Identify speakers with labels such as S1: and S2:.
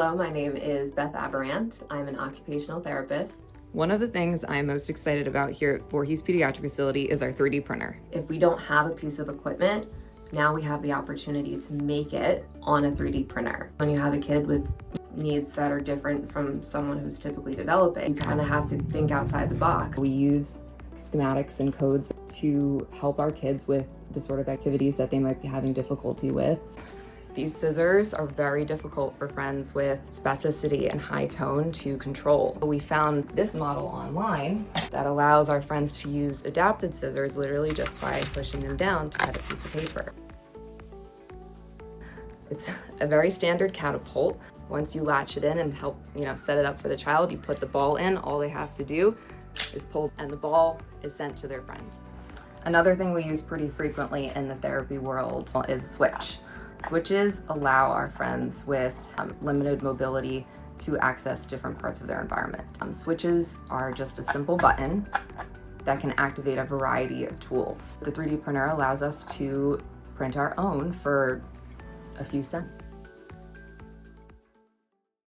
S1: Hello, my name is Beth Aberrant. I'm an occupational therapist.
S2: One of the things I'm most excited about here at Voorhees Pediatric Facility is our 3D printer.
S1: If we don't have a piece of equipment, now we have the opportunity to make it on a 3D printer. When you have a kid with needs that are different from someone who's typically developing, you kind of have to think outside the box.
S2: We use schematics and codes to help our kids with the sort of activities that they might be having difficulty with. These scissors are very difficult for friends with spasticity and high tone to control. We found this model online that allows our friends to use adapted scissors literally just by pushing them down to cut a piece of paper. It's a very standard catapult. Once you latch it in and help, set it up for the child, you put the ball in. All they have to do is pull and the ball is sent to their friends. Another thing we use pretty frequently in the therapy world is a switch. Switches allow our friends with limited mobility to access different parts of their environment. Switches are just a simple button that can activate a variety of tools. The 3D printer allows us to print our own for a few cents.